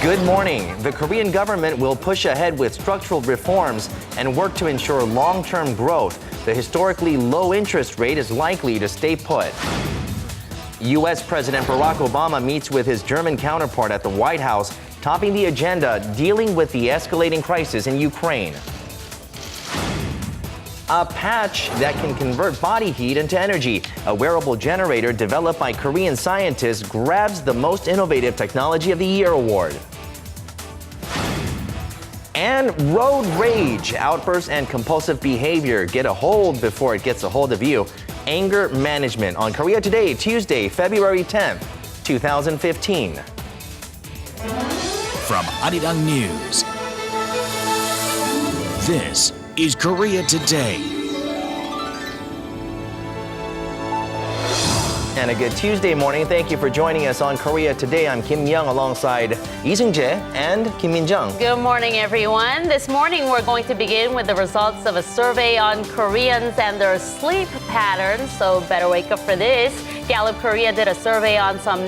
Good morning. The Korean government will push ahead with structural reforms and work to ensure long-term growth. The historically low interest rate is likely to stay put. U.S. President Barack Obama meets with his German counterpart at the White House, topping the agenda dealing with the escalating crisis in Ukraine. A patch that can convert body heat into energy. A wearable generator developed by Korean scientists grabs the Most Innovative Technology of the Year award. And road rage, outbursts and compulsive behavior get a hold before it gets a hold of you. Anger management on Korea Today, Tuesday, February 10th, 2015. From Arirang News, this is Korea Today. And a good Tuesday morning. Thank you for joining us on Korea Today. I'm Kim Young alongside Lee Seung-jae and Kim Min-jung. Good morning, everyone. This morning, we're going to begin with the results of a survey on Koreans and their sleep patterns, so better wake up for this. Gallup Korea did a survey on some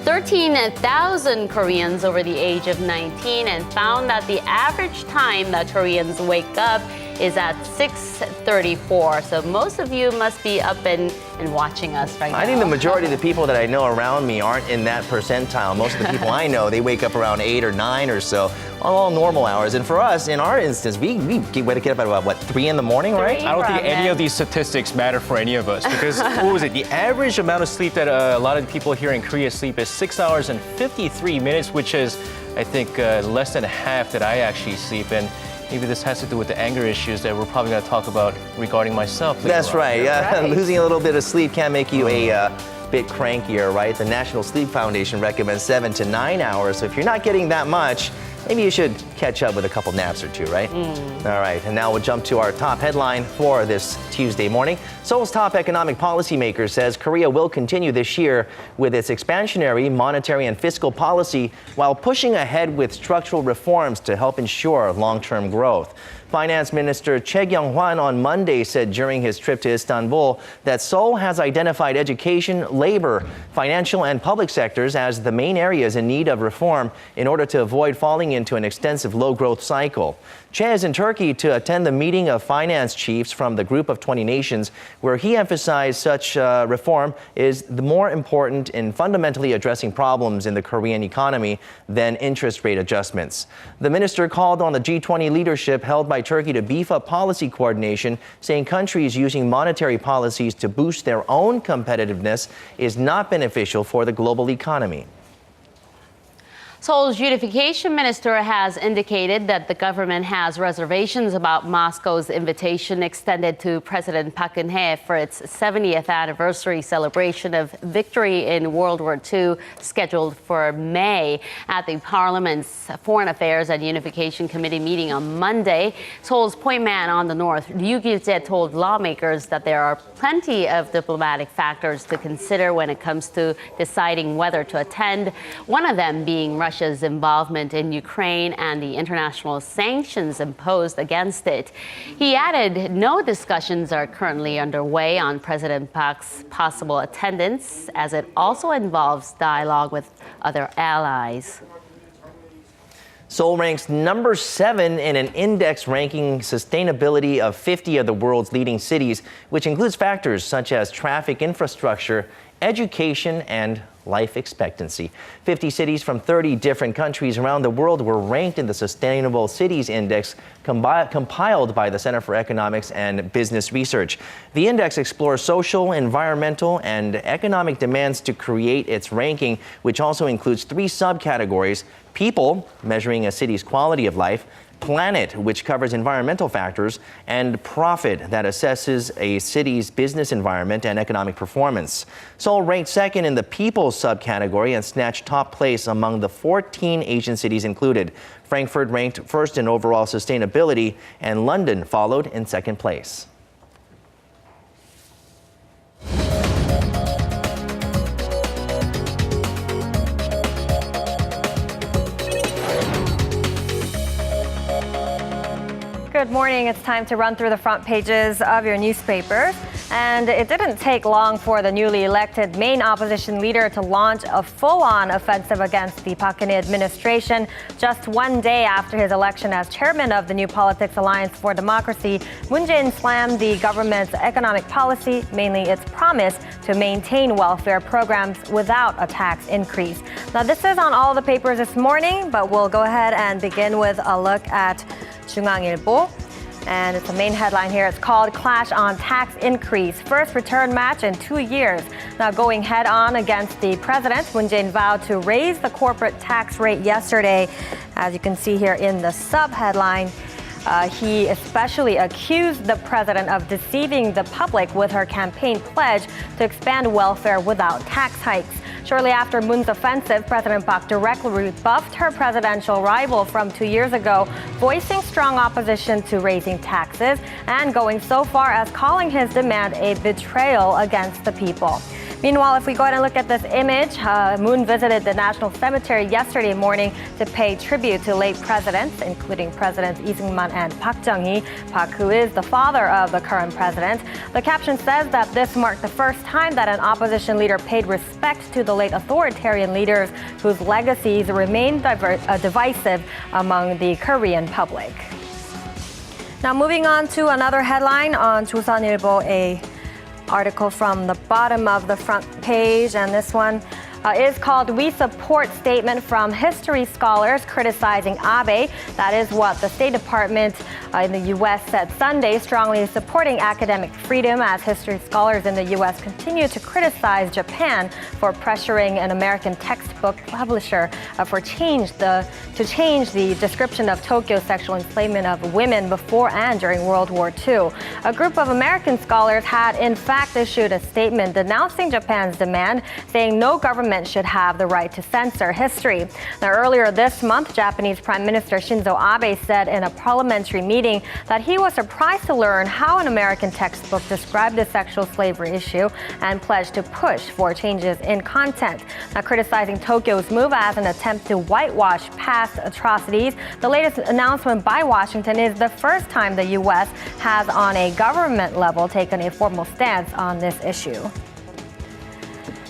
13,000 Koreans over the age of 19 and found that the average time that Koreans wake up is at 6:34. So most of you must be up and watching us right now. I think the majority of the people that I know around me aren't in that percentile. Most of the people I know, they wake up around 8 or 9 or so, all normal hours. And for us, in our instance, we get up at what, 3 in the morning, right? I don't think any of these statistics matter for any of us because what was it? The average amount of sleep that a lot of the people here in Korea sleep is 6 hours and 53 minutes, which is, I think, less than half that I actually sleep in. Maybe this has to do with the anger issues that we're probably going to talk about regarding myself. That's right. Right. Losing a little bit of sleep can make you a bit crankier, right? The National Sleep Foundation recommends 7 to 9 hours. So if you're not getting that much, maybe you should catch up with a couple naps or two, right? All right, and now we'll jump to our top headline for this Tuesday morning. Seoul's top economic policymaker says Korea will continue this year with its expansionary monetary and fiscal policy while pushing ahead with structural reforms to help ensure long-term growth. Finance Minister Choi Kyung-hwan on Monday said during his trip to Istanbul that Seoul has identified education, labor, financial and public sectors as the main areas in need of reform in order to avoid falling into an extensive low-growth cycle. Choi is in Turkey to attend the meeting of finance chiefs from the Group of 20 Nations, where he emphasized such reform is the more important in fundamentally addressing problems in the Korean economy than interest rate adjustments. The minister called on the G20 leadership held by Turkey to beef up policy coordination, saying countries using monetary policies to boost their own competitiveness is not beneficial for the global economy. Seoul's unification minister has indicated that the government has reservations about Moscow's invitation extended to President Park Geun-hye for its 70th anniversary celebration of victory in World War II, scheduled for May. At the Parliament's Foreign Affairs and Unification Committee meeting on Monday, Seoul's point man on the north, Ryu Gil-jae, told lawmakers that there are plenty of diplomatic factors to consider when it comes to deciding whether to attend, one of them being Russia's involvement in Ukraine and the international sanctions imposed against it. He added no discussions are currently underway on President Park's possible attendance, as it also involves dialogue with other allies. Seoul ranks number 7 in an index ranking sustainability of 50 of the world's leading cities, which includes factors such as traffic infrastructure, education, and life expectancy. 50 cities from 30 different countries around the world were ranked in the Sustainable Cities Index compiled by the Center for Economics and Business Research. The index explores social, environmental, and economic demands to create its ranking, which also includes 3 subcategories: people, measuring a city's quality of life; planet, which covers environmental factors; and profit, that assesses a city's business environment and economic performance. Seoul ranked second in the people subcategory and snatched top place among the 14 Asian cities included. Frankfurt ranked first in overall sustainability, and London followed in second place. Good morning. It's time to run through the front pages of your newspaper. And it didn't take long for the newly elected main opposition leader to launch a full-on offensive against the Park Geun-hye administration. Just one day after his election as chairman of the New Politics Alliance for Democracy, Moon Jae-in slammed the government's economic policy, mainly its promise to maintain welfare programs without a tax increase. Now, this is on all the papers this morning, but we'll go ahead and begin with a look at 중앙일보. And it's the main headline here. It's called Clash on Tax Increase. First return match in 2 years. Now going head on against the president, Moon Jae-in vowed to raise the corporate tax rate yesterday. As you can see here in the sub-headline, he especially accused the president of deceiving the public with her campaign pledge to expand welfare without tax hikes. Shortly after Moon's offensive, President Park directly rebuffed her presidential rival from 2 years ago, voicing strong opposition to raising taxes and going so far as calling his demand a betrayal against the people. Meanwhile, if we go ahead and look at this image, Moon visited the National Cemetery yesterday morning to pay tribute to late presidents, including Presidents Lee Seung-man and Park Chung-hee, Park, who is the father of the current president. The caption says that this marked the first time that an opposition leader paid respect to the late authoritarian leaders whose legacies remain divisive among the Korean public. Now, moving on to another headline on 조선일보, a article from the bottom of the front page, and this one is called "We Support Statement from History Scholars Criticizing Abe." That is what the State Department in the U.S. said Sunday, strongly supporting academic freedom as history scholars in the U.S. continue to criticize Japan for pressuring an American textbook publisher to change the description of Tokyo's sexual enslavement of women before and during World War II. A group of American scholars had in fact issued a statement denouncing Japan's demand, saying no government should have the right to censor history. Now, earlier this month, Japanese Prime Minister Shinzo Abe said in a parliamentary meeting that he was surprised to learn how an American textbook described the sexual slavery issue and pledged to push for changes in content. Now, criticizing Tokyo's move as an attempt to whitewash past atrocities, the latest announcement by Washington is the first time the U.S. has, on a government level, taken a formal stance on this issue.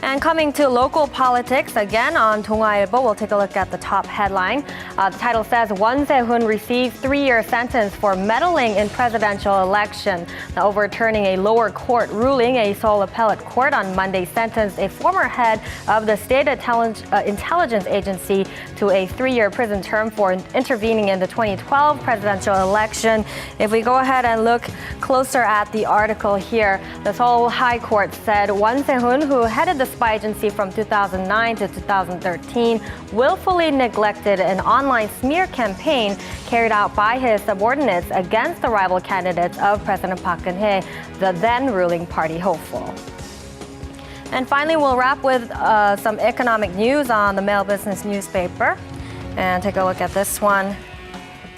And coming to local politics, again on 동아일보, we'll take a look at the top headline. The title says, Won Se-hun receives 3-year sentence for meddling in presidential election. Now, overturning a lower court ruling, a Seoul appellate court on Monday sentenced a former head of the State Intelligence Agency to a 3-year prison term for intervening in the 2012 presidential election. If we go ahead and look closer at the article here, the Seoul High Court said Won Se-hun, who headed the spy agency from 2009 to 2013, willfully neglected an online smear campaign carried out by his subordinates against the rival candidates of President Park Geun-hye, the then ruling party hopeful. And finally, we'll wrap with some economic news on the Mail Business newspaper and take a look at this one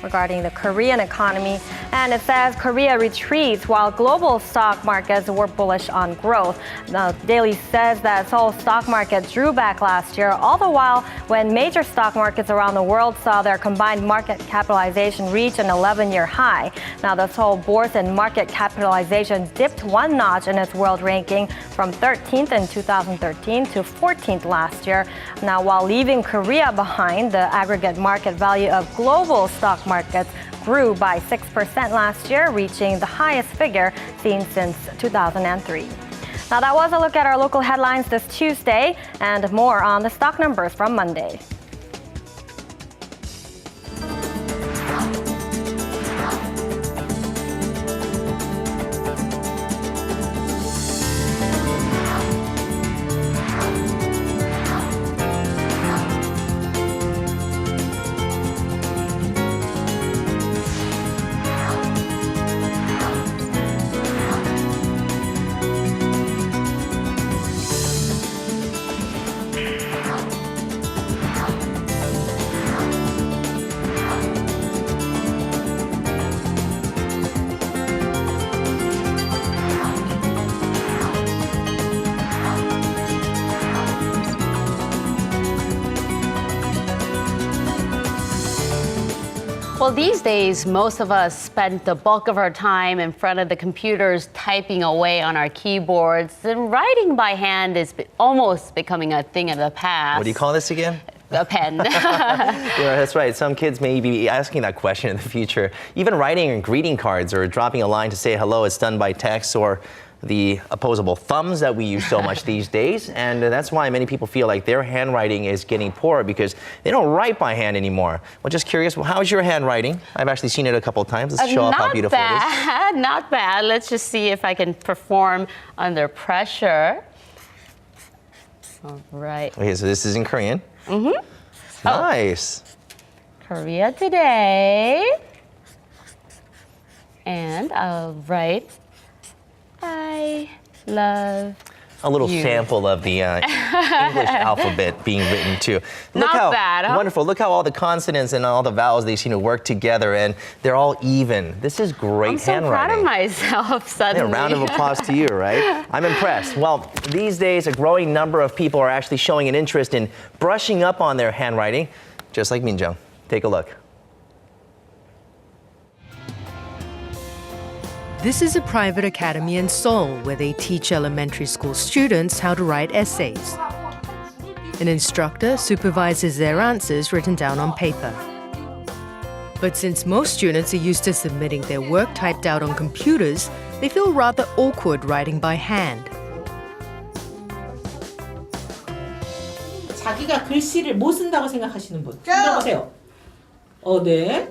regarding the Korean economy. And it says Korea retreats while global stock markets were bullish on growth. Now, Daily says that Seoul stock market drew back last year, all the while when major stock markets around the world saw their combined market capitalization reach an 11-year high. Now, the Seoul Bourse and market capitalization dipped one notch in its world ranking from 13th in 2013 to 14th last year. Now, while leaving Korea behind, the aggregate market value of global stock markets grew by 6% last year, reaching the highest figure seen since 2003. Now, that was a look at our local headlines this Tuesday, and more on the stock numbers from Monday. Well, these days, most of us spend the bulk of our time in front of the computers typing away on our keyboards, and writing by hand is almost becoming a thing of the past. What do you call this again? A pen. Yeah, that's right. Some kids may be asking that question in the future. Even writing greeting cards or dropping a line to say hello is done by text or the opposable thumbs that we use so much these days. And that's why many people feel like their handwriting is getting poorer because they don't write by hand anymore. Well, just curious, how's your handwriting? I've actually seen it a couple of times. Let's show off how beautiful it is. Not bad. Let's just see if I can perform under pressure. All right. Okay, so this is in Korean. Mm-hmm. Nice. Korea today. And I'll write, I love A little you. sample of the English alphabet being written too. Look Not how bad, huh? wonderful. Look how all the consonants and all the vowels, they seem to work together and they're all even. This is great I'm so handwriting. proud of myself suddenly. Yeah, a round of applause to you, right? I'm impressed. Well, these days, a growing number of people are actually showing an interest in brushing up on their handwriting, just like Minjung. Take a look. This is a private academy in Seoul where they teach elementary school students how to write essays. An instructor supervises their answers written down on paper. But since most students are used to submitting their work typed out on computers, they feel rather awkward writing by hand. 자기가 글씨를 못 쓴다고 생각하시는 분. 들어보세요. 네.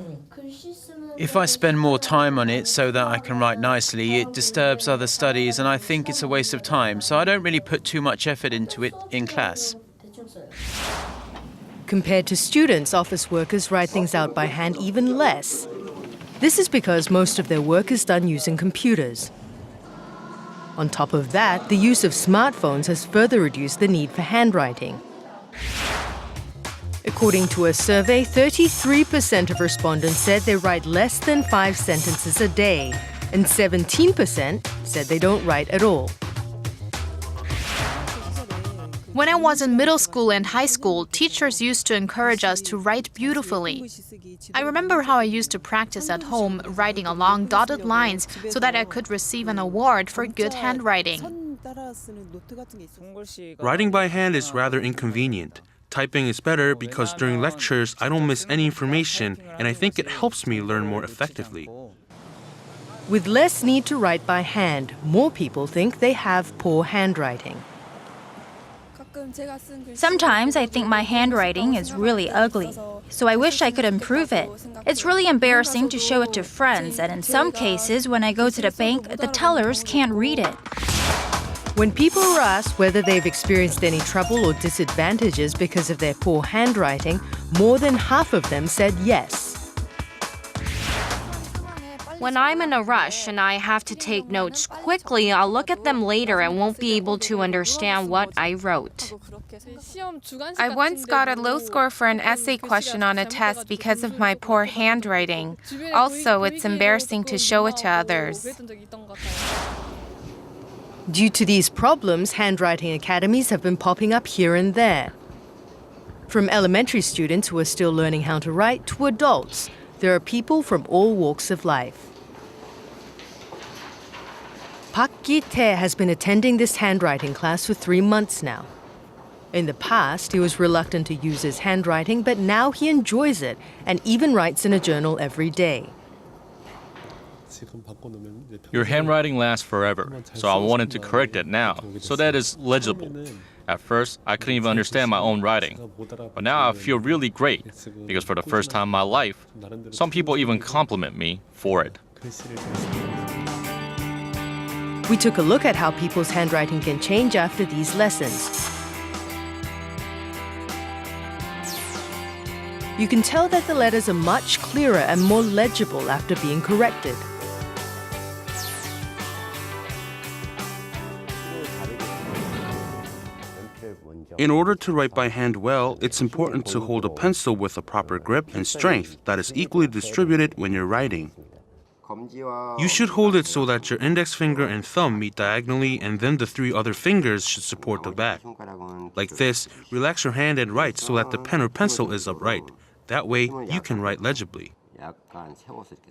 If I spend more time on it so that I can write nicely, it disturbs other studies and I think it's a waste of time, so I don't really put too much effort into it in class. Compared to students, office workers write things out by hand even less. This is because most of their work is done using computers. On top of that, the use of smartphones has further reduced the need for handwriting. According to a survey, 33% of respondents said they write less than 5 sentences a day, and 17% said they don't write at all. When I was in middle school and high school, teachers used to encourage us to write beautifully. I remember how I used to practice at home, writing along dotted lines so that I could receive an award for good handwriting. Writing by hand is rather inconvenient. Typing is better because during lectures I don't miss any information and I think it helps me learn more effectively. With less need to write by hand, more people think they have poor handwriting. Sometimes I think my handwriting is really ugly, so I wish I could improve it. It's really embarrassing to show it to friends, and in some cases, when I go to the bank, the tellers can't read it. When people were asked whether they've experienced any trouble or disadvantages because of their poor handwriting, more than half of them said yes. When I'm in a rush and I have to take notes quickly, I'll look at them later and won't be able to understand what I wrote. I once got a low score for an essay question on a test because of my poor handwriting. Also, it's embarrassing to show it to others. Due to these problems, handwriting academies have been popping up here and there. From elementary students who are still learning how to write to adults, there are people from all walks of life. Park Gi-tae has been attending this handwriting class for 3 months now. In the past, he was reluctant to use his handwriting, but now he enjoys it and even writes in a journal every day. Your handwriting lasts forever, so I wanted to correct it now, so that it's legible. At first, I couldn't even understand my own writing, but now I feel really great, because for the first time in my life, some people even compliment me for it. We took a look at how people's handwriting can change after these lessons. You can tell that the letters are much clearer and more legible after being corrected. In order to write by hand well, it's important to hold a pencil with a proper grip and strength that is equally distributed when you're writing. You should hold it so that your index finger and thumb meet diagonally, and then the 3 other fingers should support the back. Like this, relax your hand and write so that the pen or pencil is upright. That way, you can write legibly.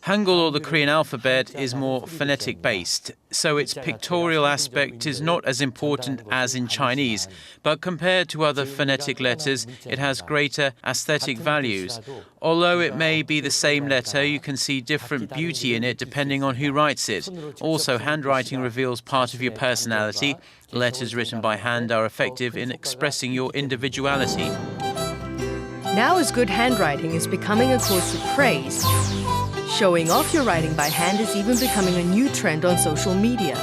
Hangul, or the Korean alphabet, is more phonetic based, so its pictorial aspect is not as important as in Chinese, but compared to other phonetic letters, it has greater aesthetic values. Although it may be the same letter, you can see different beauty in it depending on who writes it. Also, handwriting reveals part of your personality. Letters written by hand are effective in expressing your individuality. Now, as good handwriting is becoming a cause for praise, showing off your writing by hand is even becoming a new trend on social media.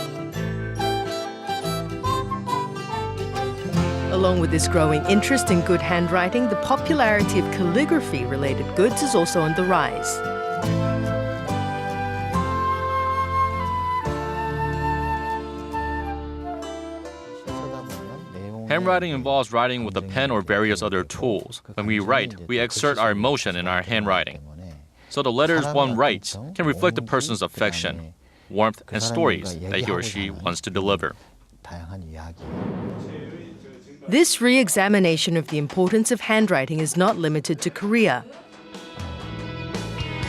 Along with this growing interest in good handwriting, the popularity of calligraphy-related goods is also on the rise. Handwriting involves writing with a pen or various other tools. When we write, we exert our emotion in our handwriting. So the letters one writes can reflect the person's affection, warmth, and stories that he or she wants to deliver. This re-examination of the importance of handwriting is not limited to Korea.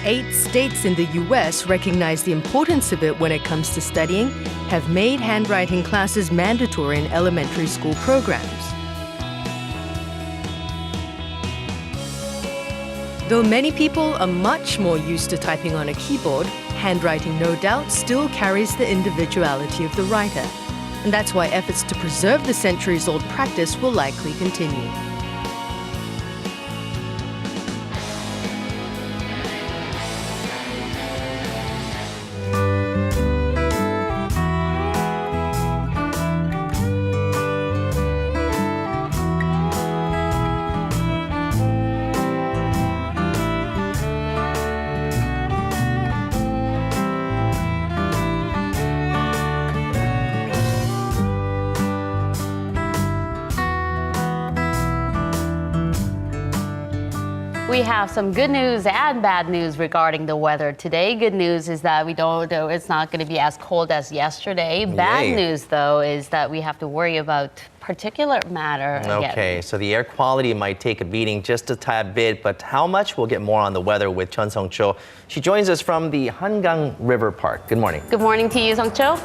8 states in the US recognize the importance of it when it comes to studying, have made handwriting classes mandatory in elementary school programs. Though many people are much more used to typing on a keyboard, handwriting no doubt still carries the individuality of the writer. And that's why efforts to preserve the centuries-old practice will likely continue. We have some good news and bad news regarding the weather today. Good news is that it's not going to be as cold as yesterday. Bad news, though, is that we have to worry about particulate matter again. Okay, so the air quality might take a beating just a tad bit, but how much? We'll get more on the weather with Chun Sung-cho. She joins us from the Hangang River Park. Good morning. Good morning to you, Sung-cho.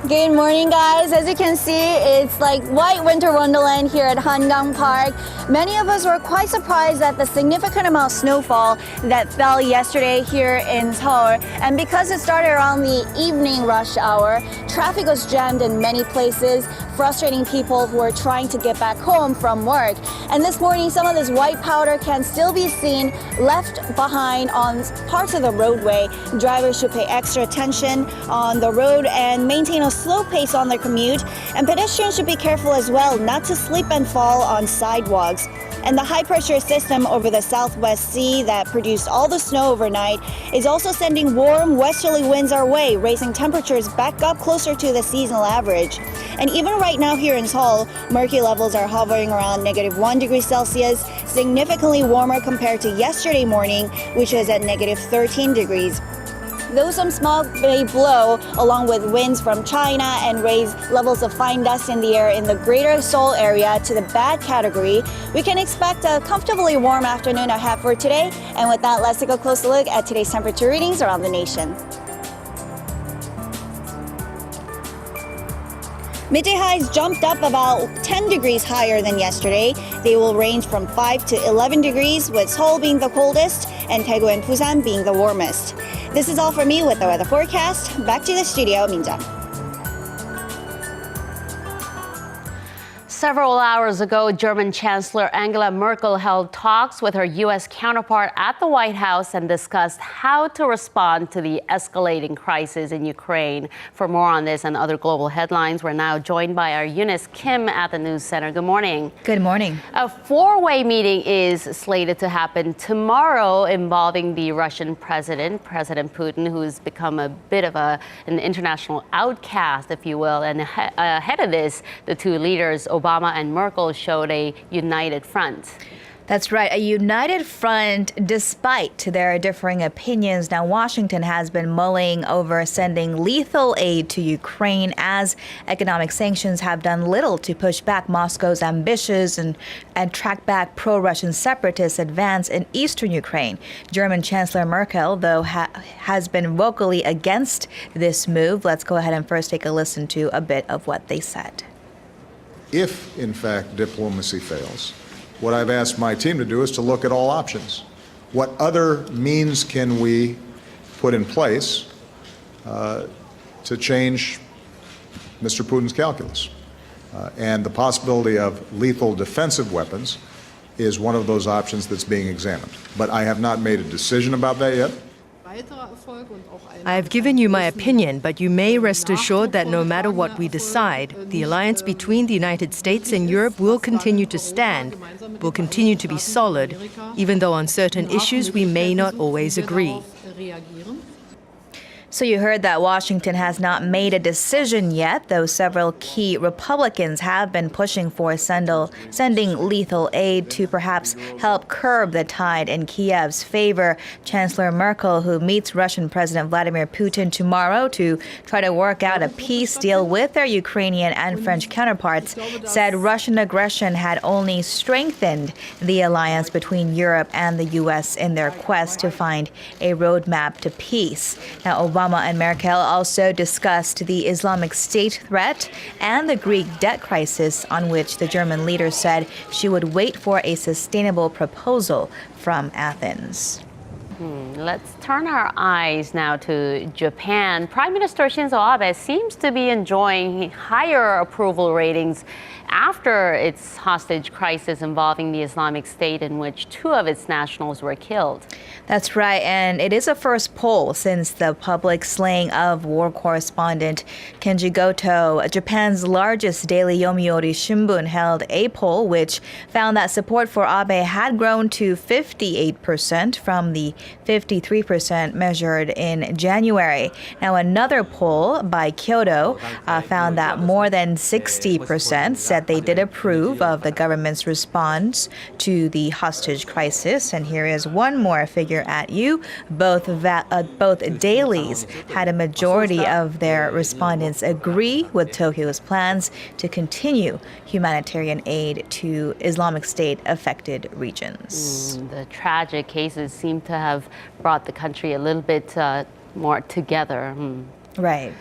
Good morning, guys. As you can see, it's like white winter wonderland here at Hangang Park. Many of us were quite surprised at the significant amount of snowfall that fell yesterday here in Seoul. And because it started around the evening rush hour, traffic was jammed in many places, frustrating people who are trying to get back home from work. And this morning, some of this white powder can still be seen left behind on parts of the roadway. Drivers should pay extra attention on the road and maintain a slow pace on their commute, and pedestrians should be careful as well not to slip and fall on sidewalks. And the high-pressure system over the Southwest Sea that produced all the snow overnight is also sending warm westerly winds our way, raising temperatures back up closer to the seasonal average. And even right now here in Seoul, mercury levels are hovering around -1 degree Celsius, significantly warmer compared to yesterday morning, which was at -13 degrees. Though some smog may blow, along with winds from China, and raise levels of fine dust in the air in the greater Seoul area to the bad category, we can expect a comfortably warm afternoon ahead for today. And with that, let's take a closer look at today's temperature readings around the nation. Midday highs jumped up about 10 degrees higher than yesterday. They will range from 5 to 11 degrees, with Seoul being the coldest and Daegu and Busan being the warmest. This is all for me with the weather forecast. Back to the studio, Minja. Several hours ago, German Chancellor Angela Merkel held talks with her U.S. counterpart at the White House and discussed how to respond to the escalating crisis in Ukraine. For more on this and other global headlines, we're now joined by our Eunice Kim at the News Center. Good morning. Good morning. A four-way meeting is slated to happen tomorrow involving the Russian president, President Putin, who's become a bit of an international outcast, if you will. And ahead of this, the two leaders, Obama and Merkel, showed a united front. That's right, a united front despite their differing opinions. Now, Washington has been mulling over sending lethal aid to Ukraine as economic sanctions have done little to push back Moscow's ambitious and track back pro-Russian separatist advance in eastern Ukraine. German Chancellor Merkel, though, has been vocally against this move. Let's go ahead and first take a listen to a bit of what they said. If, in fact, diplomacy fails, what I've asked my team to do is to look at all options. What other means can we put in place to change Mr. Putin's calculus? And the possibility of lethal defensive weapons is one of those options that's being examined. But I have not made a decision about that yet. I have given you my opinion, but you may rest assured that no matter what we decide, the alliance between the United States and Europe will continue to stand, will continue to be solid, even though on certain issues we may not always agree. So you heard that Washington has not made a decision yet, though several key Republicans have been pushing for sending lethal aid to perhaps help curb the tide in Kiev's favor. Chancellor Merkel, who meets Russian President Vladimir Putin tomorrow to try to work out a peace deal with their Ukrainian and French counterparts, said Russian aggression had only strengthened the alliance between Europe and the U.S. in their quest to find a roadmap to peace. Now, Obama and Merkel also discussed the Islamic State threat and the Greek debt crisis, on which the German leader said she would wait for a sustainable proposal from Athens. Let's turn our eyes now to Japan. Prime Minister Shinzo Abe seems to be enjoying higher approval ratings after its hostage crisis involving the Islamic State, in which 2 of its nationals were killed. That's right, and it is a first poll since the public slaying of war correspondent Kenji Goto. Japan's largest daily Yomiuri Shimbun held a poll which found that support for Abe had grown to 58% from the 53% measured in January. Now, another poll by Kyodo found that more than 60% said they did approve of the government's response to the hostage crisis. And here is one more figure at you. Both dailies had a majority of their respondents agree with Tokyo's plans to continue humanitarian aid to Islamic State-affected regions. The tragic cases seem to have brought the country a little bit more together. Right.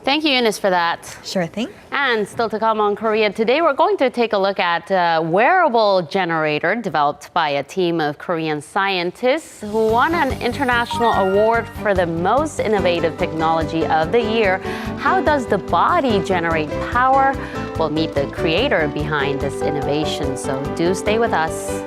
Thank you, Eunice, for that. Sure thing. And still to come on Korea Today, we're going to take a look at a wearable generator developed by a team of Korean scientists who won an international award for the most innovative technology of the year. How does the body generate power? We'll meet the creator behind this innovation, so do stay with us.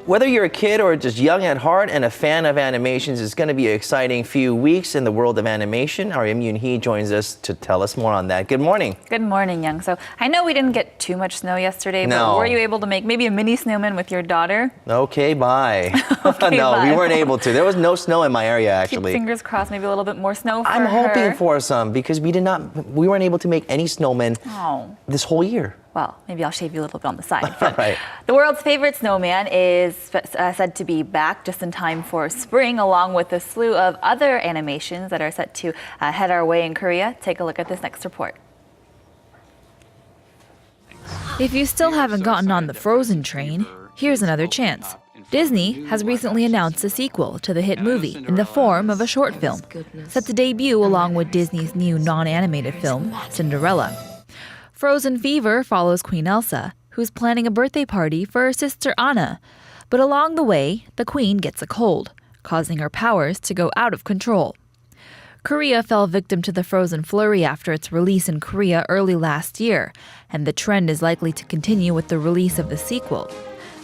Whether you're a kid or just young at heart and a fan of animations, it's going to be an exciting few weeks in the world of animation. Our Im Yoon-hee joins us to tell us more on that. Good morning. Good morning, Young. So I know we didn't get too much snow yesterday, but were you able to make maybe a mini snowman with your daughter? Okay, bye. Okay, no, bye. we weren't able to. There was no snow in my area, actually. Keep fingers crossed, maybe a little bit more snow for I'm her. hoping for some because we weren't able to make any snowmen this whole year. Well, maybe I'll shave you a little bit on the side. But right. The world's favorite snowman is said to be back just in time for spring, along with a slew of other animations that are set to head our way in Korea. Take a look at this next report. If you still haven't gotten on the Frozen train, here's another chance. Disney has recently announced a sequel to the hit movie in the form of a short film, set to debut along with Disney's new non-animated film, Cinderella. Frozen Fever follows Queen Elsa, who's planning a birthday party for her sister Anna. But along the way, the queen gets a cold, causing her powers to go out of control. Korea fell victim to the Frozen flurry after its release in Korea early last year, and the trend is likely to continue with the release of the sequel.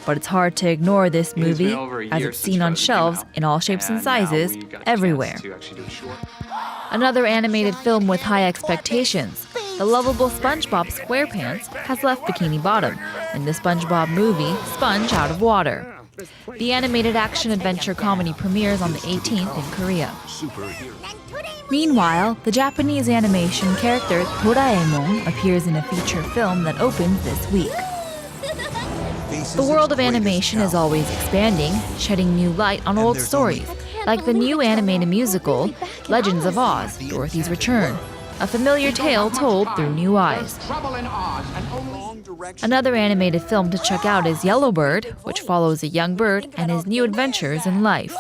But it's hard to ignore this movie, as it's seen on shelves in all shapes and sizes, everywhere. Another animated film with high expectations, the lovable SpongeBob SquarePants has left Bikini Bottom in the SpongeBob movie Sponge Out of Water. The animated action-adventure comedy premieres on the 18th in Korea. Meanwhile, the Japanese animation character Doraemon appears in a feature film that opens this week. The world of animation is always expanding, shedding new light on old stories, like the new animated musical, Legends of Oz, Dorothy's Return, a familiar tale told through new eyes. Another animated film to check out is Yellowbird, which follows a young bird and his new adventures in life.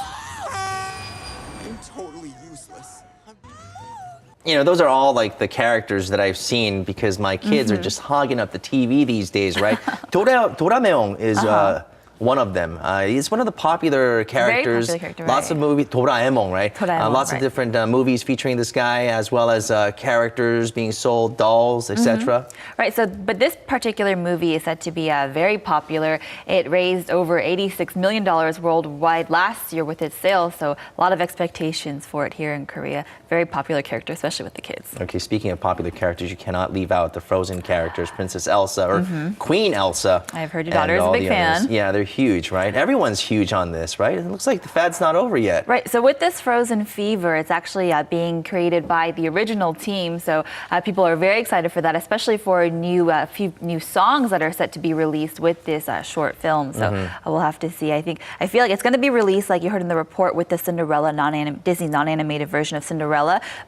You know, those are all like the characters that I've seen because my kids are just hogging up the TV these days, right? Doraemon is one of them. He's one of the popular characters. Very popular character, Lots right. of movies, Doraemon, right? Doraemon, lots right. of different movies featuring this guy, as well as characters being sold, dolls, etc. Right, so, but this particular movie is said to be very popular. It raised over $86 million worldwide last year with its sales, so a lot of expectations for it here in Korea. Very popular character, especially with the kids. Okay, speaking of popular characters, you cannot leave out the Frozen characters, Princess Elsa or Queen Elsa. I've heard your and daughter is a all big the fan. others. Yeah, they're huge, right? Everyone's huge on this, right? It looks like the fad's not over yet. Right, so with this Frozen fever, it's actually being created by the original team, so people are very excited for that, especially for a few new songs that are set to be released with this short film. So we'll have to see. I feel like it's going to be released, like you heard in the report, with the Cinderella Disney non-animated version of Cinderella,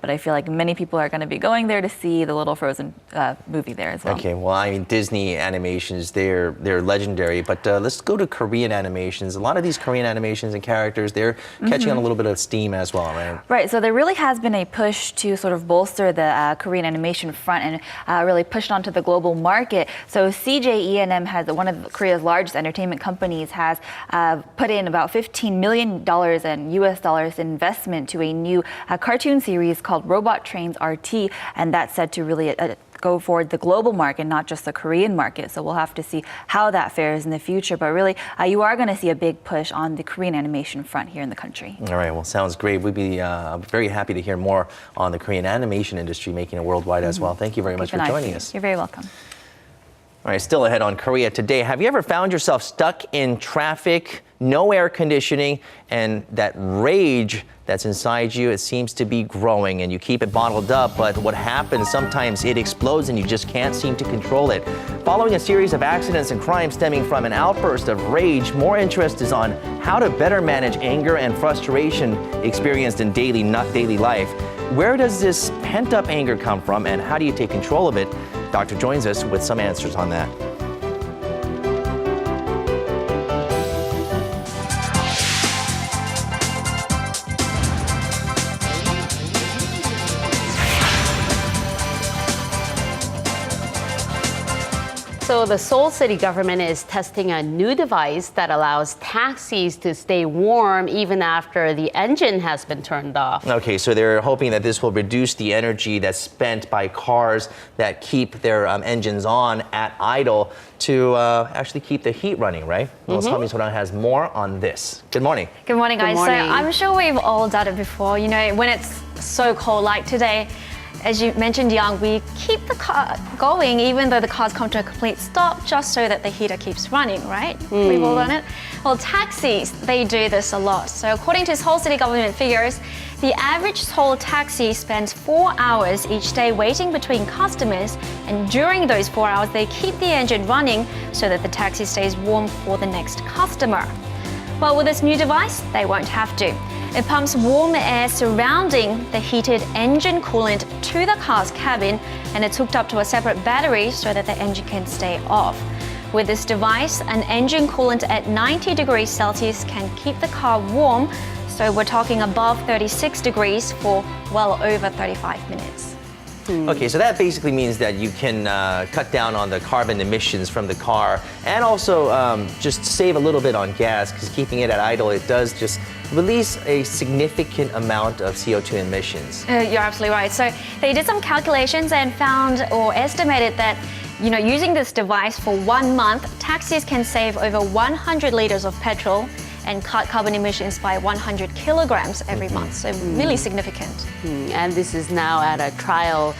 but I feel like many people are going to be going there to see the little Frozen movie there as well. Okay, well, I mean, Disney animations, they're legendary, but let's go to Korean animations. A lot of these Korean animations and characters, they're catching on a little bit of steam as well, right? Right, so there really has been a push to sort of bolster the Korean animation front and really push it onto the global market. So CJ E&M, one of Korea's largest entertainment companies, has put in about $15 million in US dollars investment to a new cartoon series called Robot Trains RT, and that's said to really go for the global market, not just the Korean market. So we'll have to see how that fares in the future. But really, you are going to see a big push on the Korean animation front here in the country. All right, well, sounds great. We'd be very happy to hear more on the Korean animation industry, making it worldwide as well. Thank you very much for joining us. You're very welcome. All right, still ahead on Korea Today. Have you ever found yourself stuck in traffic, no air conditioning, and that rage that's inside you, it seems to be growing and you keep it bottled up, but what happens, sometimes it explodes and you just can't seem to control it. Following a series of accidents and crimes stemming from an outburst of rage, more interest is on how to better manage anger and frustration experienced in daily life. Where does this pent-up anger come from and how do you take control of it? Doctor joins us with some answers on that. So the Seoul city government is testing a new device that allows taxis to stay warm even after the engine has been turned off. Okay, so they're hoping that this will reduce the energy that's spent by cars that keep their engines on at idle to actually keep the heat running, right? Well, Stelma has more on this. Good morning. Good morning, guys. Good morning. So I'm sure we've all done it before. You know, when it's so cold like today, as you mentioned, Young, we keep the car going even though the cars come to a complete stop just so that the heater keeps running, right? We've all done it. Well, taxis, they do this a lot. So according to Seoul City government figures, the average Seoul taxi spends 4 hours each day waiting between customers, and during those 4 hours, they keep the engine running so that the taxi stays warm for the next customer. Well, with this new device, they won't have to. It pumps warm air surrounding the heated engine coolant to the car's cabin, and it's hooked up to a separate battery so that the engine can stay off. With this device, an engine coolant at 90 degrees Celsius can keep the car warm, so we're talking above 36 degrees for well over 35 minutes. Okay, so that basically means that you can cut down on the carbon emissions from the car and also just save a little bit on gas because keeping it at idle, it does just release a significant amount of CO2 emissions. You're absolutely right. So they did some calculations and found or estimated that, you know, using this device for 1 month, taxis can save over 100 liters of petrol and cut carbon emissions by 100 kilograms every month. So really significant. And this is now at a trial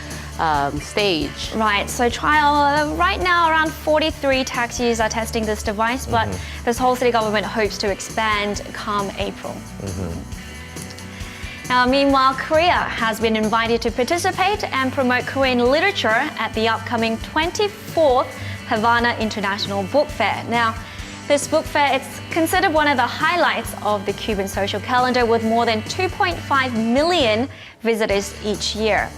stage. Right, so trial, right now around 43 taxis are testing this device, but this whole city government hopes to expand come April. Meanwhile, Korea has been invited to participate and promote Korean literature at the upcoming 24th Havana International Book Fair. Now, this book fair is considered one of the highlights of the Cuban social calendar, with more than 2.5 million visitors each year.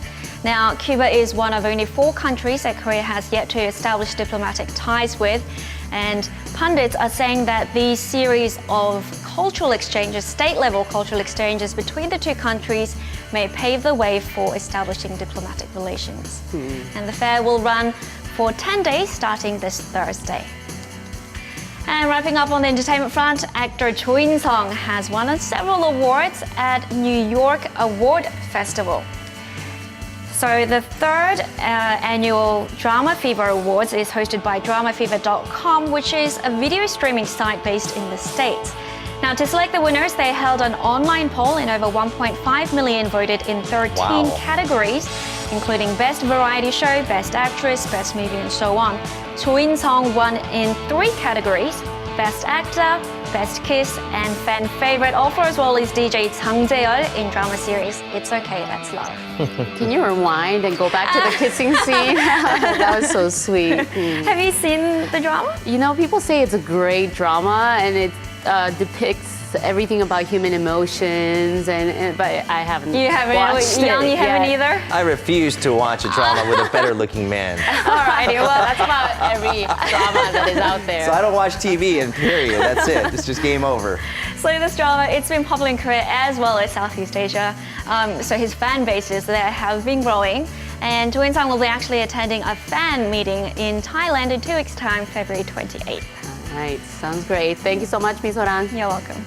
Now, Cuba is one of only 4 countries that Korea has yet to establish diplomatic ties with, and pundits are saying that these series of cultural exchanges, state-level cultural exchanges between the 2 countries may pave the way for establishing diplomatic relations. And the fair will run for 10 days starting this Thursday. And wrapping up on the entertainment front, actor Cho In-sung has won several awards at New York Award Festival. So the 3rd annual Drama Fever Awards is hosted by dramafever.com, which is a video streaming site based in the States. Now, to select the winners, they held an online poll and over 1.5 million voted in 13 categories, including Best Variety Show, Best Actress, Best Movie, and so on. Cho In-sung won in 3 categories: Best Actor, Best Kiss, and Fan Favorite, all for his role as DJ Jang Jae-yeol in drama series It's Okay, That's Love. Can you rewind and go back to the kissing scene? That was so sweet. Have you seen the drama? You know, people say it's a great drama and it depicts everything about human emotions, but I haven't. You haven't. Watched Young, you haven't yet. either. I refuse to watch a drama with a better-looking man. Alrighty, well, that's about every drama that is out there. So I don't watch TV, and period. That's it. It's just game over. So this drama, it's been popular in Korea as well as Southeast Asia. So his fan bases there have been growing. And Cho In-sung will be actually attending a fan meeting in Thailand in 2 weeks' time, February 28th. All right, sounds great. Thank you so much, Ms. Sorang. You're welcome.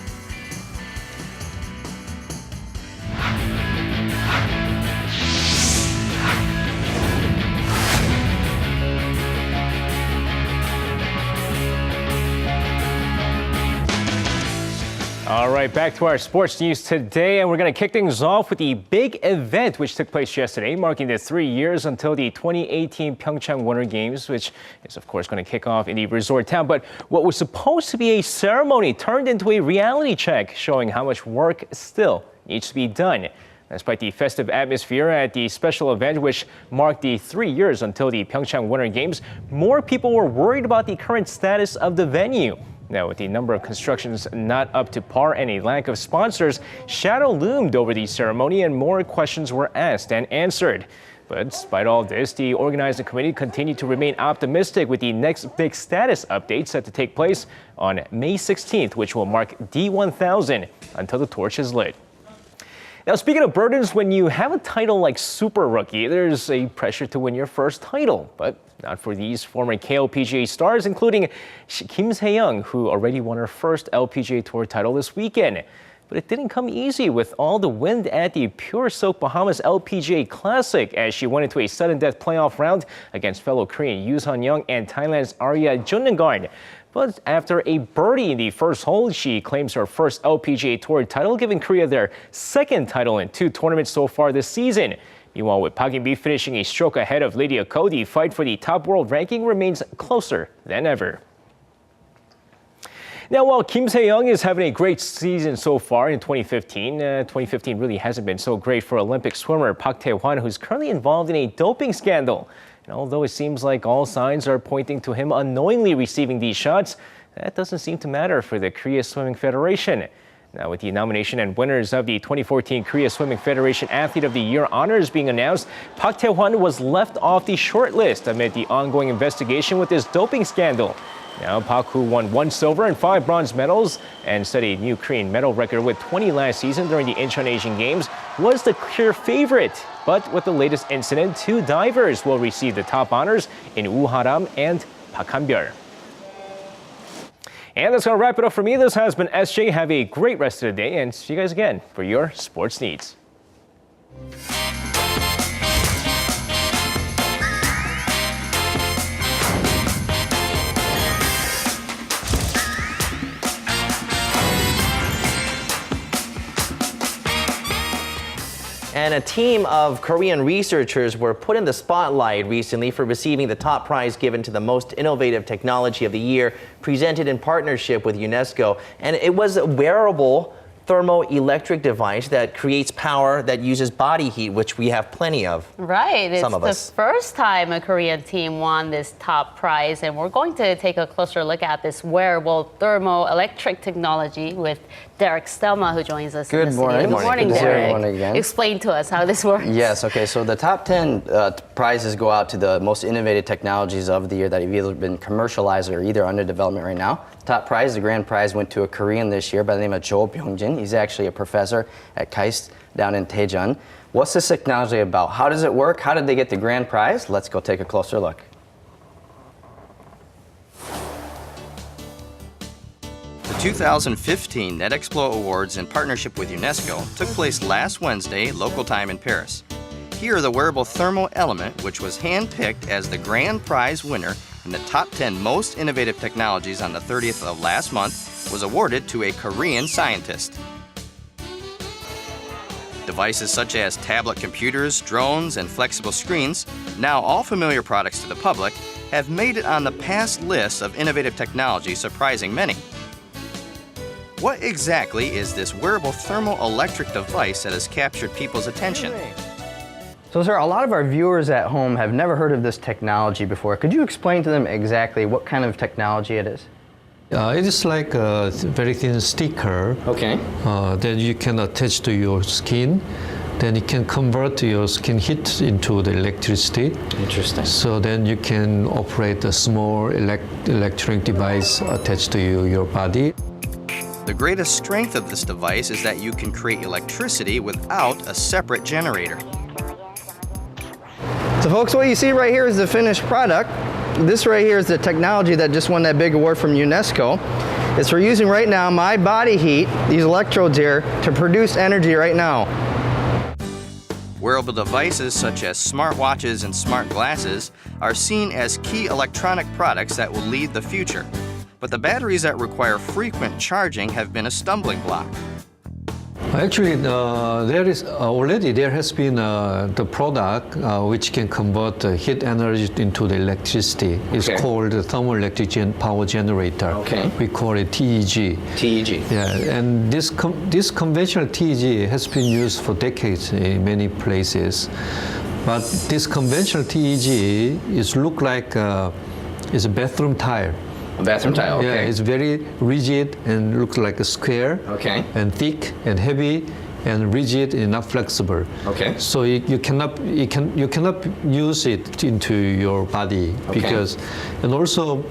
All right, back to our sports news today, and we're going to kick things off with the big event which took place yesterday, marking the 3 years until the 2018 Pyeongchang Winter Games, which is, of course, going to kick off in the resort town. But what was supposed to be a ceremony turned into a reality check, showing how much work still needs to be done. Despite the festive atmosphere at the special event, which marked the 3 years until the Pyeongchang Winter Games, more people were worried about the current status of the venue. Now, with the number of constructions not up to par and a lack of sponsors, shadow loomed over the ceremony and more questions were asked and answered. But despite all this, the organizing committee continued to remain optimistic, with the next big status update set to take place on May 16th, which will mark D1000 until the torch is lit. Now, speaking of burdens, when you have a title like Super Rookie, there's a pressure to win your first title. But not for these former KLPGA stars, including Kim Se-young, who already won her first LPGA Tour title this weekend. But it didn't come easy with all the wind at the Pure Soak Bahamas LPGA Classic, as she went into a sudden death playoff round against fellow Korean Yoo Sun-young and Thailand's Arya Junnagarn. But after a birdie in the first hole, she claims her first LPGA Tour title, giving Korea their second title in 2 tournaments so far this season. Meanwhile, with Park In-bi finishing a stroke ahead of Lydia Ko, the fight for the top world ranking remains closer than ever. Now, while Kim Se-young is having a great season so far in 2015 really hasn't been so great for Olympic swimmer Park Tae-hwan, who's currently involved in a doping scandal. And although it seems like all signs are pointing to him unknowingly receiving these shots, that doesn't seem to matter for the Korea Swimming Federation. Now, with the nomination and winners of the 2014 Korea Swimming Federation Athlete of the Year honors being announced, Park Tae-hwan was left off the short list amid the ongoing investigation with this doping scandal. Now, Park, who won 1 silver and 5 bronze medals and set a new Korean medal record with 20 last season during the Incheon Asian Games, was the clear favorite. But with the latest incident, 2 divers will receive the top honors in Woo Ha-ram and Park Han-byeol. And that's going to wrap it up for me. This has been SJ. Have a great rest of the day, and see you guys again for your sports needs. And a team of Korean researchers were put in the spotlight recently for receiving the top prize given to the most innovative technology of the year, presented in partnership with UNESCO. And it was Wearable thermo-electric device that creates power that uses body heat, which we have plenty of. Right. It's Some of the us. first time a Korean team won this top prize, and we're going to take a closer look at this wearable thermo-electric technology with Derek Stelma, who joins us. Good in the morning. studio. Good morning, Good to see Derek. everyone again. Explain to us how this works. Yes, okay, so the top 10 prizes go out to the most innovative technologies of the year that have either been commercialized or either under development right now. Top prize, the grand prize, went to a Korean this year by the name of Jo Byung-jin. He's actually a professor at KAIST down in Daejeon. What's this technology about? How does it work? How did they get the grand prize? Let's go take a closer look. The 2015 NetExplo Awards in partnership with UNESCO took place last Wednesday, local time in Paris. Here, the wearable thermal element, which was handpicked as the grand prize winner in the top 10 most innovative technologies on the 30th of last month, was awarded to a Korean scientist. Devices such as tablet computers, drones, and flexible screens, now all familiar products to the public, have made it on the past list of innovative technology, surprising many. What exactly is this wearable thermo-electric device that has captured people's attention? So, sir, a lot of our viewers at home have never heard of this technology before. Could you explain to them exactly what kind of technology it is? It is like a very thin sticker. Okay. That you can attach to your skin. Then it can convert your skin heat into the electricity. Interesting. So then you can operate a small electronic device attached to your body. The greatest strength of this device is that you can create electricity without a separate generator. So folks, what you see right here is the finished product. This right here is the technology that just won that big award from UNESCO. It's we're using right now my body heat, these electrodes here, to produce energy right now. Wearable devices such as smartwatches and smart glasses are seen as key electronic products that will lead the future. But the batteries that require frequent charging have been a stumbling block. Actually, there has been the product which can convert heat energy into the electricity. It's called the thermo-electric power generator. Okay. We call it TEG. TEG. Yeah, and this conventional TEG has been used for decades in many places. But this conventional TEG look like it's a bathroom tile. A bathroom tile, okay. Yeah, it's very rigid and looks like a square. Okay. And thick and heavy and rigid and not flexible. Okay. So you cannot use it into your body because, and also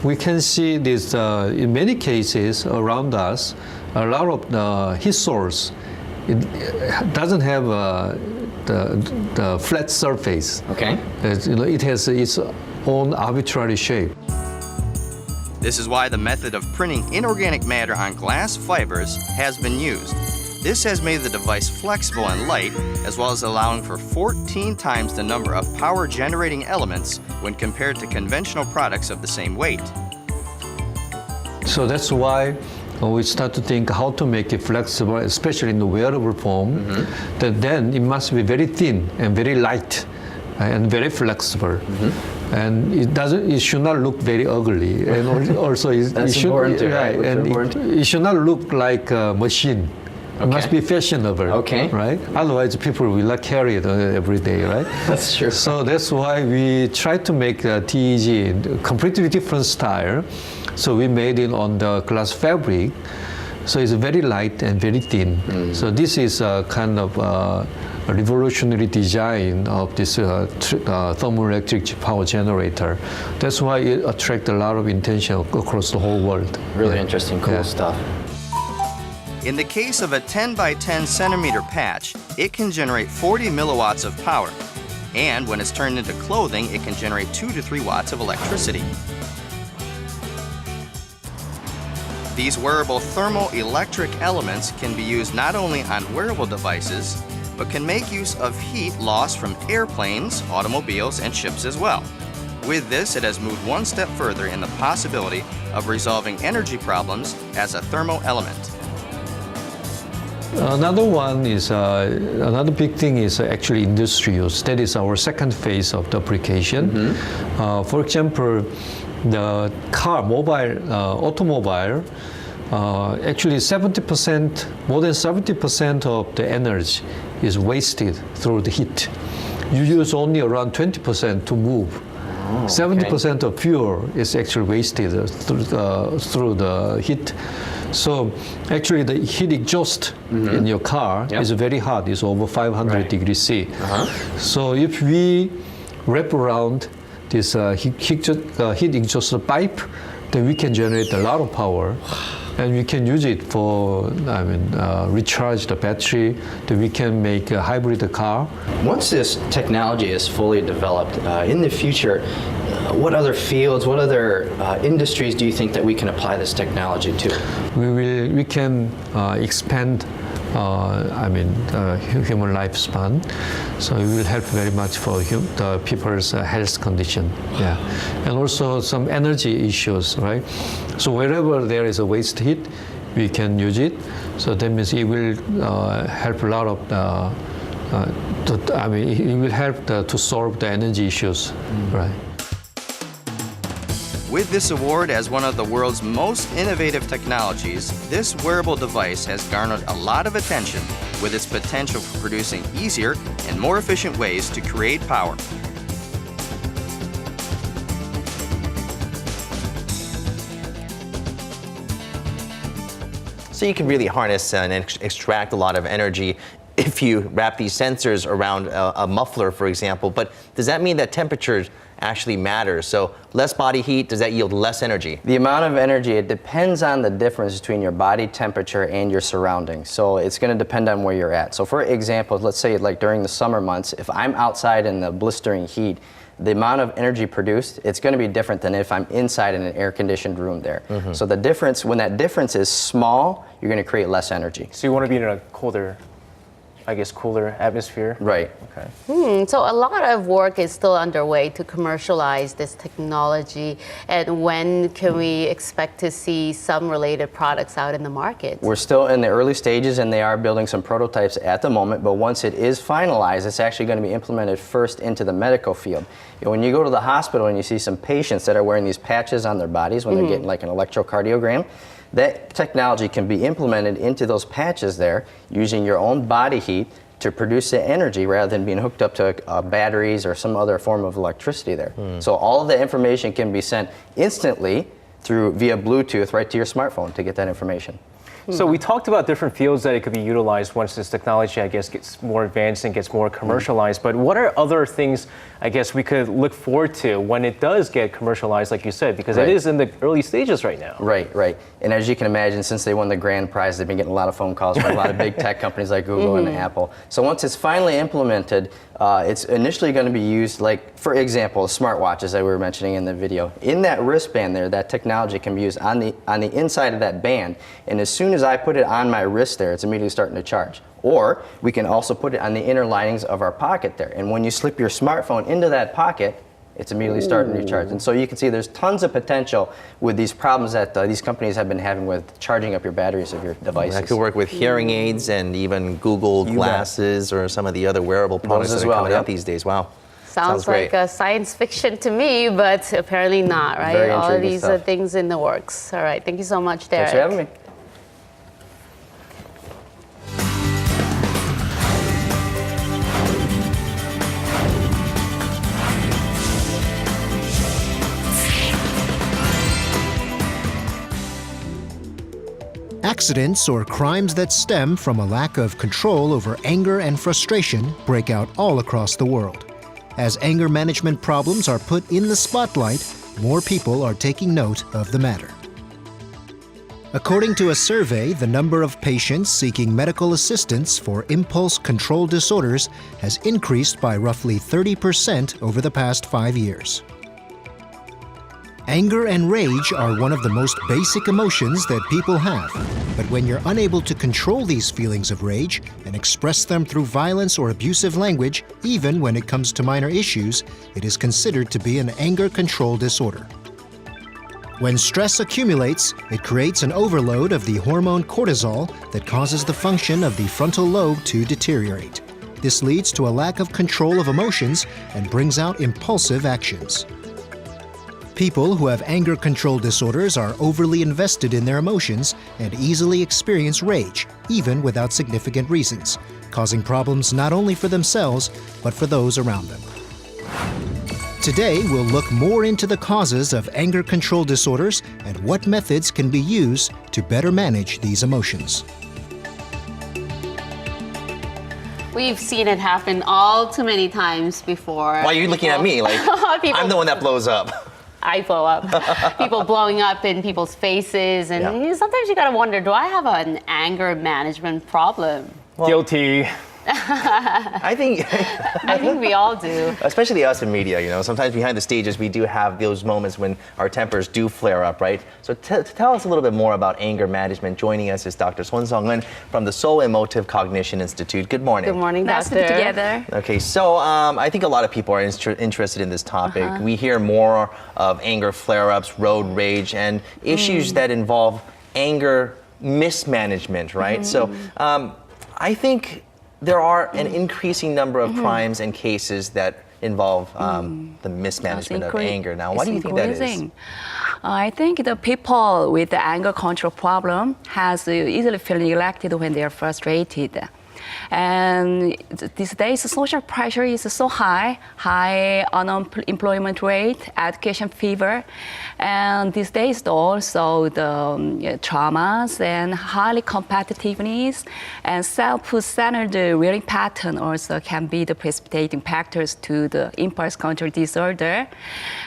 we can see this in many cases around us. A lot of the heat source, it doesn't have the flat surface. Okay. It has its own arbitrary shape. This is why the method of printing inorganic matter on glass fibers has been used. This has made the device flexible and light, as well as allowing for 14 times the number of power-generating elements when compared to conventional products of the same weight. So that's why we start to think how to make it flexible, especially in the wearable form, that then it must be very thin and very light and very flexible. And it should not look very ugly, and also it should not look like a machine. It must be fashionable, right? Otherwise, people will not carry it every day, right? That's true. So that's why we try to make a TEG a completely different style. So we made it on the glass fabric. So it's very light and very thin. So this is a kind of a revolutionary design of this thermoelectric power generator. That's why it attracts a lot of attention across the whole world. Really interesting, cool stuff. In the case of a 10 by 10 centimeter patch, it can generate 40 milliwatts of power. And when it's turned into clothing, it can generate 2 to 3 watts of electricity. These wearable thermo-electric elements can be used not only on wearable devices, but can make use of heat lost from airplanes, automobiles, and ships as well. With this, it has moved one step further in the possibility of resolving energy problems as a thermo element. Another big thing is actually industry use. That is our second phase of the application. For example, the automobile actually 70%, more than 70% of the energy is wasted through the heat. You use only around 20% to move. 70% of fuel is actually wasted through the heat. So actually the heat exhaust in your car is very hot. It's over 500 degrees C. So if we wrap around this heat exhaust pipe, then we can generate a lot of power. And we can use it for, recharge the battery, then we can make a hybrid car. Once this technology is fully developed, in the future, what other fields, what other industries do you think that we can apply this technology to? We can expand human lifespan, so it will help very much for the people's health condition. Yeah, and also some energy issues, right? So wherever there is a waste heat, we can use it. So that means it will help a lot of it will help to solve the energy issues, right? With this award as one of the world's most innovative technologies, this wearable device has garnered a lot of attention with its potential for producing easier and more efficient ways to create power. So you can really harness and extract a lot of energy if you wrap these sensors around a muffler, for example. But does that mean that temperature actually matters? So less body heat, does that yield less energy? The amount of energy, it depends on the difference between your body temperature and your surroundings. So it's going to depend on where you're at. So for example, let's say like during the summer months, if I'm outside in the blistering heat, the amount of energy produced, it's going to be different than if I'm inside in an air-conditioned room there. So the difference, when that difference is small, you're going to create less energy. So you want to be in a cooler atmosphere? Right. Okay. So a lot of work is still underway to commercialize this technology. And when can we expect to see some related products out in the market? We're still in the early stages, and they are building some prototypes at the moment, but once it is finalized, it's actually going to be implemented first into the medical field. When you go to the hospital and you see some patients that are wearing these patches on their bodies when they're getting like an electrocardiogram, that technology can be implemented into those patches there using your own body heat to produce the energy rather than being hooked up to batteries or some other form of electricity there. So all of the information can be sent instantly via Bluetooth right to your smartphone to get that information. So we talked about different fields that it could be utilized once this technology, I guess, gets more advanced and gets more commercialized. But what are other things, I guess, we could look forward to when it does get commercialized, like you said, because it is in the early stages right now. Right. And as you can imagine, since they won the grand prize, they've been getting a lot of phone calls from a lot of big tech companies like Google and Apple. So once it's finally implemented, it's initially going to be used, like, for example, smartwatches that we were mentioning in the video. In that wristband there, that technology can be used on the inside of that band. And as soon as I put it on my wrist there, it's immediately starting to charge. Or we can also put it on the inner linings of our pocket there. And when you slip your smartphone into that pocket, it's immediately starting to charge. And so you can see there's tons of potential with these problems that these companies have been having with charging up your batteries of your devices. That could work with hearing aids and even Google Glasses or some of the other wearable products that are coming out these days. Wow. Sounds like science fiction to me, but apparently not, right? Very all of these stuff. things in the works. All right, thank you so much, Derek. Thanks for having me. Accidents or crimes that stem from a lack of control over anger and frustration break out all across the world. As anger management problems are put in the spotlight, more people are taking note of the matter. According to a survey, the number of patients seeking medical assistance for impulse control disorders has increased by roughly 30% over the past 5 years. Anger and rage are one of the most basic emotions that people have. But when you're unable to control these feelings of rage and express them through violence or abusive language, even when it comes to minor issues, it is considered to be an anger control disorder. When stress accumulates, it creates an overload of the hormone cortisol that causes the function of the frontal lobe to deteriorate. This leads to a lack of control of emotions and brings out impulsive actions. People who have anger control disorders are overly invested in their emotions and easily experience rage, even without significant reasons, causing problems not only for themselves, but for those around them. Today, we'll look more into the causes of anger control disorders and what methods can be used to better manage these emotions. We've seen it happen all too many times before. Why are you looking at me? Like, I'm the one that blows up. I blow up. People blowing up in people's faces. And sometimes you gotta wonder, do I have an anger management problem? Guilty. I think we all do. Especially us in media, you know. Sometimes behind the stages, we do have those moments when our tempers do flare up, right? So to tell us a little bit more about anger management, joining us is Dr. Son Sung-eun from the Seoul Emotive Cognition Institute. Good morning. Good morning, Nice Doctor. to be together. Okay, so I think a lot of people are interested in this topic. We hear more of anger flare-ups, road rage, and issues that involve anger mismanagement, right? So I think there are an increasing number of crimes and cases that involve the mismanagement of anger. Now, why do you think that is? I think the people with the anger control problem has easily feel neglected when they are frustrated. And these days, social pressure is so high unemployment rate, education fever, and these days also the traumas and highly competitiveness and self-centered wearing pattern also can be the precipitating factors to the impulse control disorder.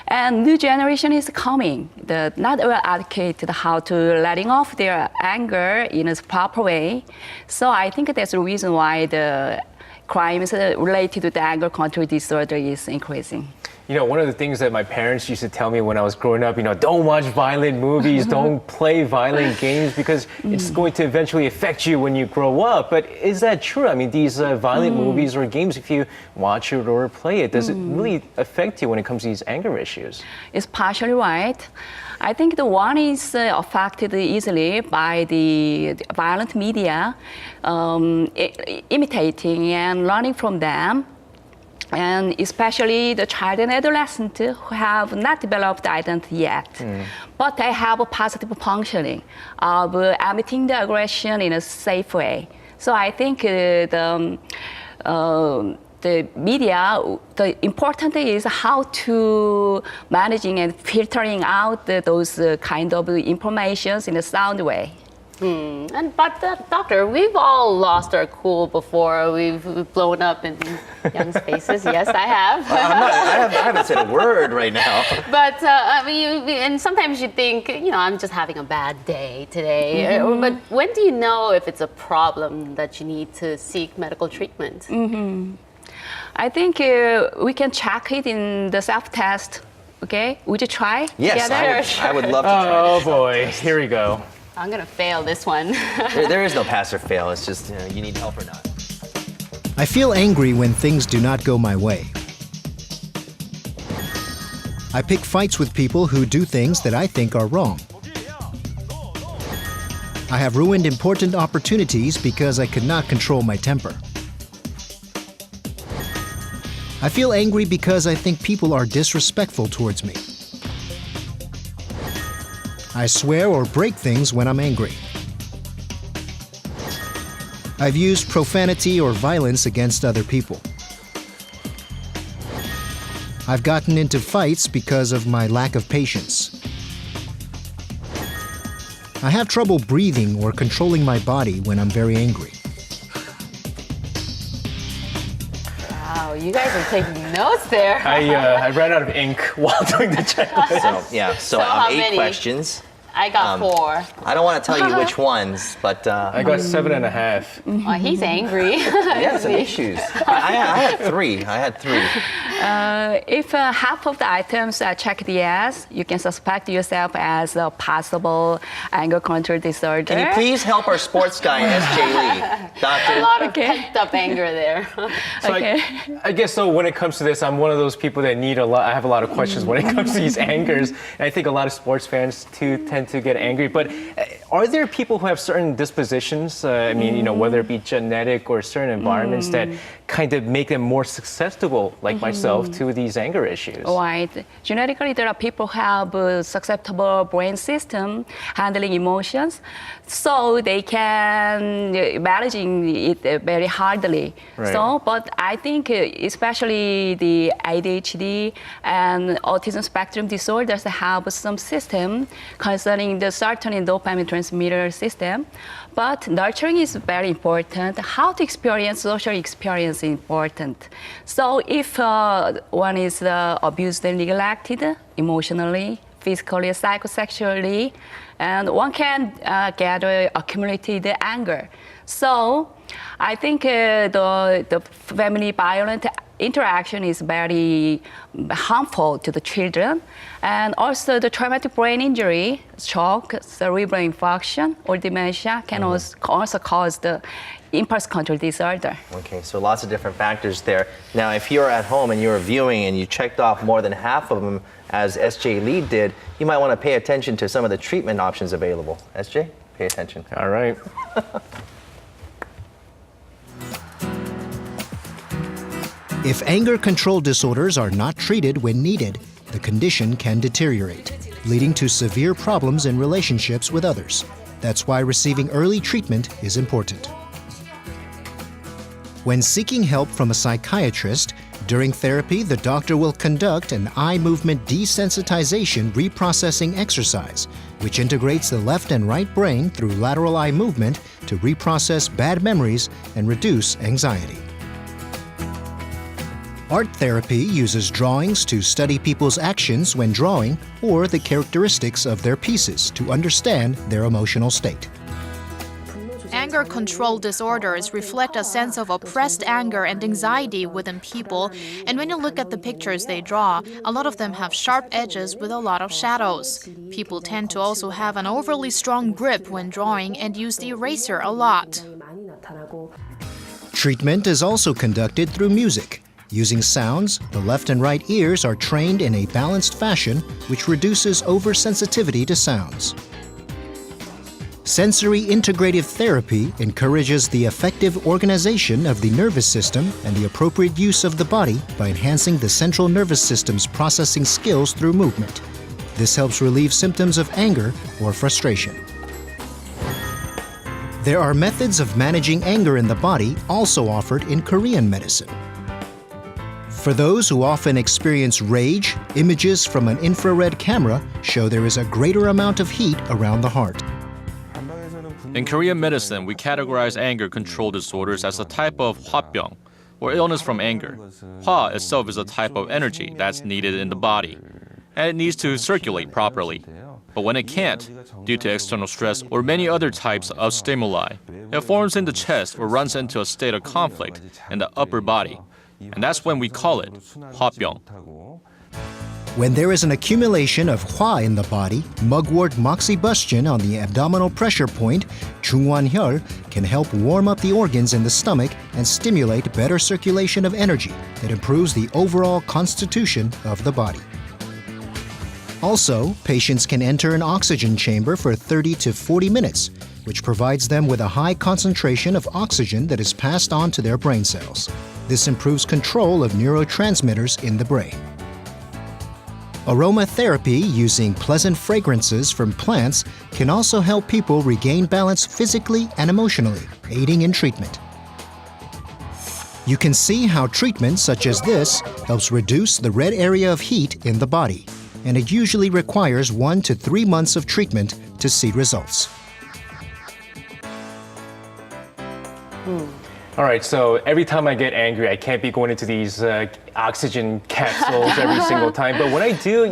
And new generation is coming, not well educated how to letting off their anger in a proper way. So I think that's the reason why the crimes related to the anger control disorder is increasing. You know, one of the things that my parents used to tell me when I was growing up, you know, don't watch violent movies, don't play violent games because it's going to eventually affect you when you grow up. But is that true? I mean, these violent movies or games, if you watch it or play it, does it really affect you when it comes to these anger issues? It's partially right. I think the one is affected easily by the violent media, imitating and learning from them. And especially the child and adolescent who have not developed identity yet, but they have a positive functioning of emitting the aggression in a safe way. So I think the media, the important is how to managing and filtering out those kind of informations in a sound way. But doctor, we've all lost our cool before. We've blown up in young spaces. Yes, I have. I haven't said a word right now. But I mean, and sometimes you think, you know, I'm just having a bad day today. But when do you know if it's a problem that you need to seek medical treatment? I think we can check it in the self-test. Okay, would you try? Yes, together? I would love to try. Oh boy, here we go. I'm gonna fail this one. There is no pass or fail. It's just, you know, you need help or not. I feel angry when things do not go my way. I pick fights with people who do things that I think are wrong. I have ruined important opportunities because I could not control my temper. I feel angry because I think people are disrespectful towards me. I swear or break things when I'm angry. I've used profanity or violence against other people. I've gotten into fights because of my lack of patience. I have trouble breathing or controlling my body when I'm very angry. Wow, you guys are taking notes there. I ran out of ink while doing the checklist. So how 8 many? questions. I got 4. I don't want to tell you which ones, but I got 7.5. Oh, he's angry. Yeah, some issues. I had 3. If half of the items are checked yes, you can suspect yourself as a possible anger control disorder. Can you please help our sports guy, S.J. Lee? Doctor? A lot of pent up anger there. So I guess so when it comes to this, I'm one of those people that I have a lot of questions when it comes to these angers. And I think a lot of sports fans too tend to get angry. But are there people who have certain dispositions? I mean, you know, whether it be genetic or certain environments that kind of make them more susceptible, like myself, to these anger issues? Right. Genetically, there are people who have a susceptible brain system handling emotions, so they can managing it very hardly. Right. So, but I think especially the ADHD and autism spectrum disorders have some system concerning the serotonin dopamine transmitter system. But nurturing is very important. How to experience social experience is important. So if one is abused and neglected emotionally, physically, psychosexually, and one can gather accumulated anger. So I think the family violent interaction is very harmful to the children. And also the traumatic brain injury, stroke, cerebral infarction, or dementia can also cause the impulse control disorder. Okay, so lots of different factors there. Now, if you're at home and you're viewing and you checked off more than half of them, as SJ Lee did, you might want to pay attention to some of the treatment options available. SJ, pay attention. All right. If anger control disorders are not treated when needed, the condition can deteriorate, leading to severe problems in relationships with others. That's why receiving early treatment is important. When seeking help from a psychiatrist, during therapy, the doctor will conduct an eye movement desensitization reprocessing exercise, which integrates the left and right brain through lateral eye movement to reprocess bad memories and reduce anxiety. Art therapy uses drawings to study people's actions when drawing or the characteristics of their pieces to understand their emotional state. Anger control disorders reflect a sense of oppressed anger and anxiety within people, and when you look at the pictures they draw, a lot of them have sharp edges with a lot of shadows. People tend to also have an overly strong grip when drawing and use the eraser a lot. Treatment is also conducted through music. Using sounds, the left and right ears are trained in a balanced fashion, which reduces oversensitivity to sounds. Sensory integrative therapy encourages the effective organization of the nervous system and the appropriate use of the body by enhancing the central nervous system's processing skills through movement. This helps relieve symptoms of anger or frustration. There are methods of managing anger in the body also offered in Korean medicine. For those who often experience rage, images from an infrared camera show there is a greater amount of heat around the heart. In Korean medicine, we categorize anger control disorders as a type of hwabyong, or illness from anger. Hwa itself is a type of energy that's needed in the body, and it needs to circulate properly. But when it can't, due to external stress or many other types of stimuli, it forms in the chest or runs into a state of conflict in the upper body. And that's when we call it hwabyong. When there is an accumulation of hwa in the body, mugwort moxibustion on the abdominal pressure point, 중환혈, can help warm up the organs in the stomach and stimulate better circulation of energy that improves the overall constitution of the body. Also, patients can enter an oxygen chamber for 30 to 40 minutes, which provides them with a high concentration of oxygen that is passed on to their brain cells. This improves control of neurotransmitters in the brain. Aromatherapy using pleasant fragrances from plants can also help people regain balance physically and emotionally, aiding in treatment. You can see how treatment such as this helps reduce the red area of heat in the body, and it usually requires 1 to 3 months of treatment to see results. All right, so every time I get angry, I can't be going into these oxygen capsules every single time. But when I do,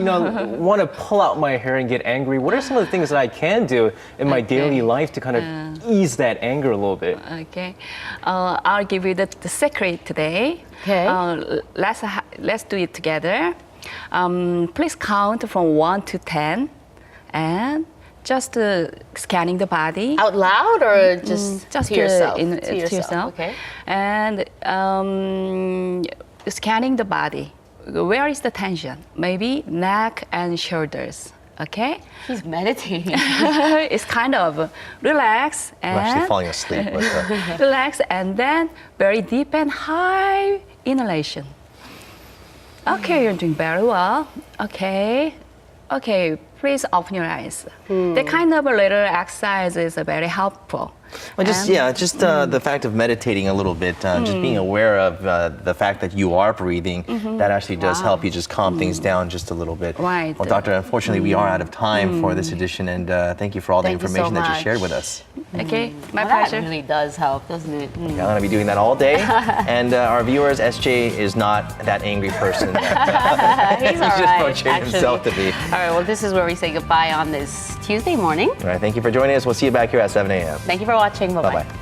want to pull out my hair and get angry, what are some of the things that I can do in my daily life to kind of ease that anger a little bit? Okay, I'll give you the secret today. Okay. Let's do it together. Please count from 1 to 10, and just scanning the body. Out loud or just to yourself? To yourself. Okay. And scanning the body. Where is the tension? Maybe neck and shoulders. Okay? She's meditating. It's kind of relax and I'm actually falling asleep. relax and then very deep and high inhalation. Okay, you're doing very well. Okay, please open your eyes. That kind of a little exercise is very helpful. Well, just the fact of meditating a little bit, just being aware of the fact that you are breathing, that actually does help you just calm things down just a little bit. Right. Well, Doctor, unfortunately, we are out of time for this edition, and thank you for all the information that you shared with us. Okay, my That pleasure. really does help, doesn't it? I'm going to be doing that all day. And our viewers, SJ is not that angry person. He's all just right, portrayed himself to be. All right, well, this is where we say goodbye on this Tuesday morning. All right, thank you for joining us. We'll see you back here at 7 a.m. Thank you for watching. Bye-bye. Bye-bye.